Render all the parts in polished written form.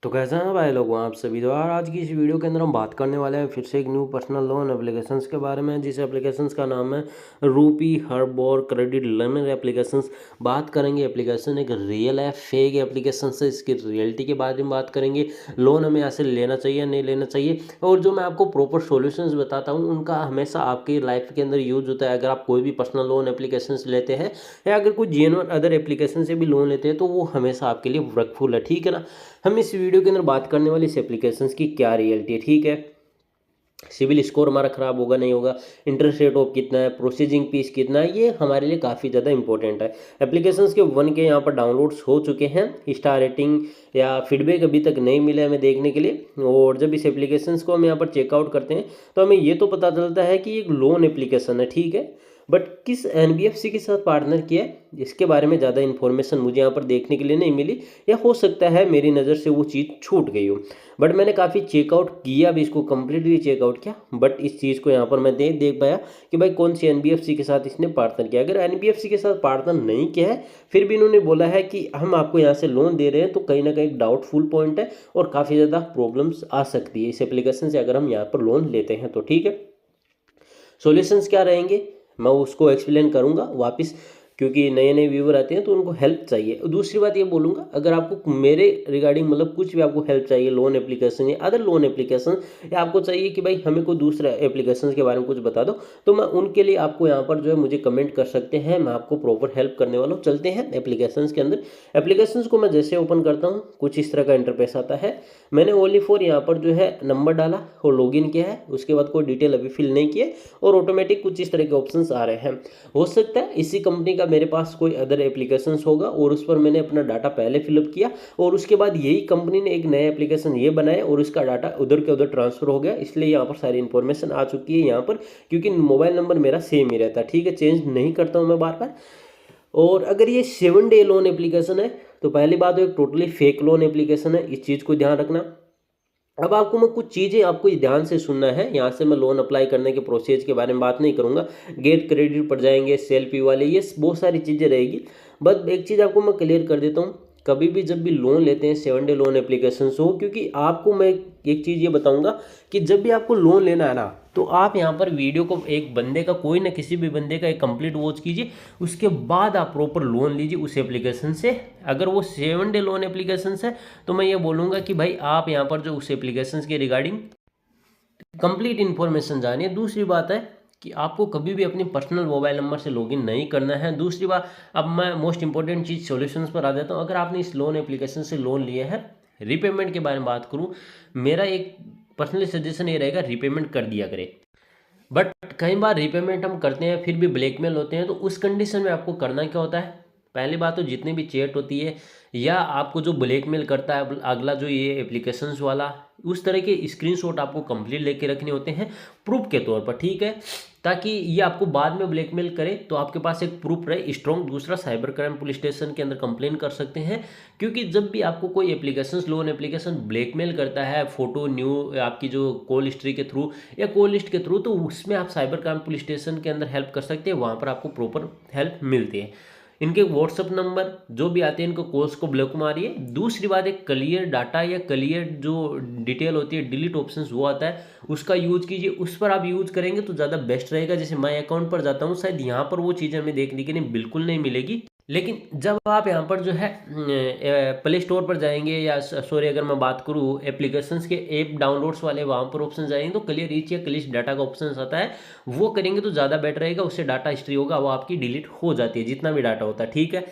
तो कैसे हैं भाई लोग आप सभी। तो यार आज की इस वीडियो के अंदर हम बात करने वाले हैं फिर से एक न्यू पर्सनल लोन एप्लीकेशंस के बारे में, जिस एप्लीकेशंस का नाम है रूपी हर्बोर क्रेडिट लिमिट एप्लीकेशंस। बात करेंगे एप्लीकेशन एक रियल है फेक एप्लीकेशन है, इसकी रियलिटी के बारे में बात करेंगे। लोन हमें यहाँ से लेना चाहिए नहीं लेना चाहिए, और जो मैं आपको प्रॉपर सॉल्यूशंस बताता हूँ उनका हमेशा आपकी लाइफ के अंदर यूज होता है। अगर आप कोई भी पर्सनल लोन एप्लीकेशन लेते हैं या अगर कोई जेन्युइन अदर एप्लीकेशन से भी लोन लेते हैं तो वो हमेशा आपके लिए वर्कफुल है, ठीक है ना। हम इस वीडियो के अंदर बात करने वाली इस एप्लीकेशंस की क्या रियलिटी है, ठीक है। सिविल स्कोर हमारा खराब होगा नहीं होगा, इंटरेस्ट रेट ऑफ कितना है, प्रोसेसिंग फीस कितना है, ये हमारे लिए काफ़ी ज़्यादा इंपॉर्टेंट है। एप्लीकेशंस के 1 के यहाँ पर डाउनलोड्स हो चुके हैं। स्टार रेटिंग या फीडबैक अभी तक नहीं मिला हमें देखने के लिए। और जब इस एप्लीकेशंस को हम यहाँ पर चेकआउट करते हैं तो हमें ये तो पता चलता है कि एक लोन एप्लीकेशन है, ठीक है। बट किस एनबीएफसी के साथ पार्टनर किया है इसके बारे में ज़्यादा इन्फॉर्मेशन मुझे यहाँ पर देखने के लिए नहीं मिली, या हो सकता है मेरी नज़र से वो चीज़ छूट गई हो। बट मैंने काफ़ी चेकआउट किया भी, इसको कम्प्लीटली चेकआउट किया, बट इस चीज़ को यहाँ पर मैं देख पाया कि भाई कौन सी एनबीएफसी के साथ इसने पार्टनर किया। अगर एनबीएफसी के साथ पार्टनर नहीं किया है फिर भी इन्होंने बोला है कि हम आपको यहाँ से लोन दे रहे हैं, तो कहीं ना कहीं डाउटफुल पॉइंट है और काफ़ी ज़्यादा प्रॉब्लम्स आ सकती है इस एप्लीकेशन से अगर हम यहाँ पर लोन लेते हैं तो, ठीक है। सॉल्यूशंस क्या रहेंगे मैं उसको एक्सप्लेन करूंगा वापस, क्योंकि नए नए व्यूवर आते हैं तो उनको हेल्प चाहिए। दूसरी बात ये बोलूँगा, अगर आपको मेरे रिगार्डिंग मतलब कुछ भी आपको हेल्प चाहिए, लोन एप्लीकेशन या अदर लोन एप्लीकेशन, या आपको चाहिए कि भाई हमें कोई दूसरा एप्लीकेशन के बारे में कुछ बता दो, तो मैं उनके लिए आपको यहाँ पर जो है मुझे कमेंट कर सकते हैं, मैं आपको प्रॉपर हेल्प करने वाला हूँ। चलते हैं एप्लीकेशन के अंदर। एप्लीकेशन को मैं जैसे ओपन करता हूँ कुछ इस तरह का इंटरफेस आता है। मैंने ओनली फॉर यहाँ पर जो है नंबर डाला और लॉगिन किया है, उसके बाद कोई डिटेल अभी फिल नहीं किए और ऑटोमेटिक कुछ इस तरह के ऑप्शंस आ रहे हैं। हो सकता है इसी कंपनी का मेरे पास कोई अदर एप्लीकेशंस होगा और उस पर मैंने अपना डाटा पहले फिलअप किया और उसके बाद यही कंपनी ने एक नया एप्लीकेशन ये बनाया और उसका डाटा उधर के उधर ट्रांसफर हो गया, इसलिए यहाँ पर सारी इन्फॉर्मेशन आ चुकी है यहाँ पर, क्योंकि मोबाइल नंबर मेरा सेम ही रहता है, ठीक है, चेंज नहीं करता हूँ मैं बार बार। और अगर ये 7 डे लोन एप्लीकेशन है तो पहली बात तो एक टोटली फेक लोन एप्लीकेशन है, इस चीज़ को ध्यान रखना। अब आपको मैं कुछ चीज़ें आपको ध्यान से सुनना है, यहाँ से मैं लोन अप्लाई करने के प्रोसेस के बारे में बात नहीं करूँगा, गेट क्रेडिट पर जाएंगे, सेल्फी वाले, ये बहुत सारी चीज़ें रहेगी। बस एक चीज़ आपको मैं क्लियर कर देता हूँ, कभी भी जब भी लोन लेते हैं 7 डे लोन एप्लीकेशन हो, क्योंकि आपको मैं एक चीज़ ये बताऊँगा कि जब भी आपको लोन लेना है ना, तो आप यहाँ पर वीडियो को एक बंदे का, कोई ना किसी भी बंदे का एक कंप्लीट वॉच कीजिए, उसके बाद आप प्रॉपर लोन लीजिए उस एप्लीकेशन से। अगर वो 7 डे लोन एप्लीकेशन है तो मैं ये बोलूँगा कि भाई आप यहाँ पर जो उस एप्लीकेशन के रिगार्डिंग कंप्लीट इन्फॉर्मेशन जानिए। दूसरी बात है कि आपको कभी भी अपनी पर्सनल मोबाइल नंबर से लॉगिन नहीं करना है। दूसरी बात, अब मैं मोस्ट इंपॉर्टेंट चीज़ सॉल्यूशंस पर आ जाता हूँ। अगर आपने इस लोन एप्लीकेशन से लोन लिया है, रीपेमेंट के बारे में बात करूँ, मेरा एक पर्सनली सजेशन ये रहेगा, रीपेमेंट कर दिया करें। बट कई बार रीपेमेंट हम करते हैं फिर भी ब्लैकमेल होते हैं, तो उस कंडीशन में आपको करना क्या होता है, पहली बात तो जितनी भी चैट होती है या आपको जो ब्लैकमेल करता है अगला जो ये एप्लीकेशंस वाला, उस तरह के स्क्रीनशॉट आपको कंप्लीट लेके रखने होते हैं प्रूफ के तौर पर, ठीक है, ताकि ये आपको बाद में ब्लैकमेल करे तो आपके पास एक प्रूफ रहे स्ट्रॉन्ग। दूसरा, साइबर क्राइम पुलिस स्टेशन के अंदर कंप्लेन कर सकते हैं, क्योंकि जब भी आपको कोई एप्लीकेशन, लोन एप्लीकेशन ब्लैकमेल करता है फोटो न्यू आपकी जो कॉल हिस्ट्री के थ्रू या कॉल लिस्ट के थ्रू, तो उसमें आप साइबर क्राइम पुलिस स्टेशन के अंदर हेल्प कर सकते हैं, वहाँ पर आपको प्रॉपर हेल्प मिलती है। इनके व्हाट्सअप नंबर जो भी आते हैं इनको कॉल्स को ब्लॉक मारिए। दूसरी बात, एक क्लियर डाटा या क्लियर जो डिटेल होती है, डिलीट ऑप्शन वो आता है, उसका यूज कीजिए, उस पर आप यूज करेंगे तो ज़्यादा बेस्ट रहेगा। जैसे माई अकाउंट पर जाता हूँ, शायद यहाँ पर वो चीज़ हमें देखने के लिए बिल्कुल नहीं मिलेगी, लेकिन जब आप यहाँ पर जो है प्ले स्टोर पर जाएंगे, या सॉरी अगर मैं बात करूँ एप्लीकेशंस के ऐप डाउनलोड्स वाले, वहाँ पर ऑप्शन जाएंगे तो क्लियर रीच या क्लियर डाटा का ऑप्शन आता है, वो करेंगे तो ज़्यादा बेटर रहेगा। उससे डाटा हिस्ट्री होगा वो आपकी डिलीट हो जाती है, जितना भी डाटा होता है, ठीक है।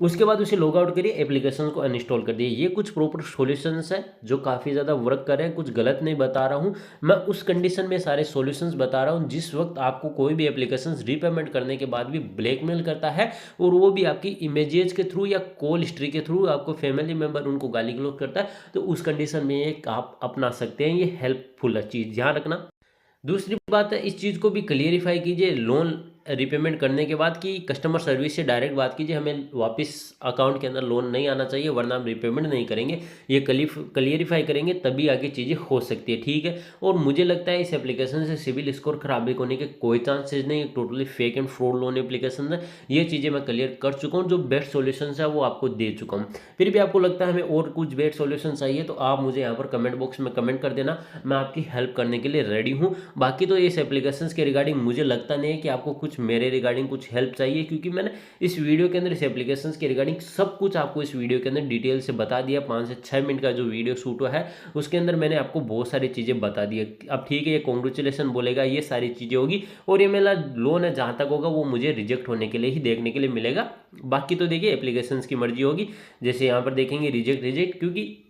उसके बाद उसे लॉग आउट करिए, एप्लीकेशन को अनइंस्टॉल कर दिए। ये कुछ प्रॉपर सॉल्यूशंस है जो काफ़ी ज़्यादा वर्क कर रहे हैं, कुछ गलत नहीं बता रहा हूँ मैं, उस कंडीशन में सारे सॉल्यूशंस बता रहा हूँ जिस वक्त आपको कोई भी एप्लीकेशन रीपेमेंट करने के बाद भी ब्लैकमेल करता है, और वो भी आपकी इमेजेस के थ्रू या कॉल हिस्ट्री के थ्रू आपको फैमिली मेम्बर उनको गाली गलौज करता है, तो उस कंडीशन में एक आप अपना सकते हैं, ये हेल्पफुल है चीज़, ध्यान रखना। दूसरी बात है, इस चीज़ को भी क्लियरिफाई कीजिए, लोन रीपेमेंट करने के बाद कि कस्टमर सर्विस से डायरेक्ट बात कीजिए, हमें वापस अकाउंट के अंदर लोन नहीं आना चाहिए, वरना हम रीपेमेंट नहीं करेंगे। ये क्लियरिफाई करेंगे तभी आगे चीज़ें हो सकती है, ठीक है। और मुझे लगता है इस एप्लीकेशन से सिविल स्कोर खराबी होने के कोई चांसेस नहीं, totally fake and fraud loan application है। ये चीज़ें मैं क्लियर कर चुका हूँ, जो बेस्ट सॉल्यूशन है वो आपको दे चुका हूँ। फिर भी आपको लगता है हमें और कुछ बेस्ट सॉल्यूशन चाहिए तो आप मुझे यहाँ पर कमेंट बॉक्स में कमेंट कर देना, मैं आपकी हेल्प करने के लिए रेडी हूँ। बाकी तो इस एप्लीकेशंस के रिगार्डिंग मुझे लगता नहीं है कि आपको कुछ मेरे रिगार्डिंग कुछ हेल्प चाहिए, क्योंकि मैंने इस वीडियो के अंदर इस एप्लीकेशंस के रिगार्डिंग सब कुछ आपको इस वीडियो के अंदर डिटेल से बता दिया। 5 से 6 मिनट का जो वीडियो शूट हुआ है उसके अंदर मैंने आपको बहुत सारी चीज़ें बता दी है। अब ठीक है, ये कॉन्ग्रेचुलेसन बोलेगा, ये सारी चीज़ें होगी, और ये मेरा लोन है जहाँ तक होगा वो मुझे रिजेक्ट होने के लिए ही देखने के लिए मिलेगा। बाकी तो देखिए एप्लीकेशंस की मर्जी होगी, जैसे यहाँ पर देखेंगे रिजेक्ट रिजेक्ट, क्योंकि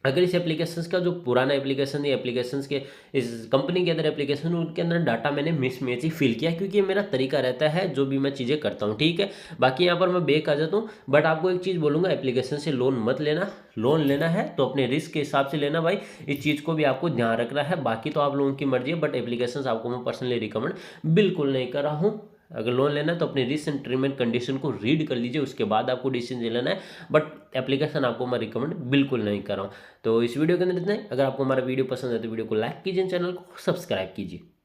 अगर इस एप्लीकेशंस का जो पुराना एप्लीकेशन है, एप्लीकेशंस के इस कंपनी के अंदर एप्लीकेशन उनके अंदर डाटा मैंने मिसमैच ही फिल किया, क्योंकि ये मेरा तरीका रहता है जो भी मैं चीज़ें करता हूँ, ठीक है। बाकी यहाँ पर मैं बैक आ जाता हूँ, बट आपको एक चीज़ बोलूँगा, एप्लीकेशन से लोन मत लेना। लोन लेना है तो अपने रिस्क के हिसाब से लेना भाई, इस चीज़ को भी आपको ध्यान रखना है। बाकी तो आप लोगों की मर्जी है, बट एप्लीकेशन आपको मैं पर्सनली रिकमेंड बिल्कुल नहीं कर रहा हूँ। अगर लोन लेना है तो अपने risk and term and condition को रीड कर लीजिए, उसके बाद आपको डिसीजन लेना है। बट एप्लीकेशन आपको मैं रिकमेंड बिल्कुल नहीं कर रहा हूँ। तो इस वीडियो के अंदर इतना ही। अगर आपको हमारा वीडियो पसंद है तो वीडियो को लाइक कीजिए, चैनल को सब्सक्राइब कीजिए।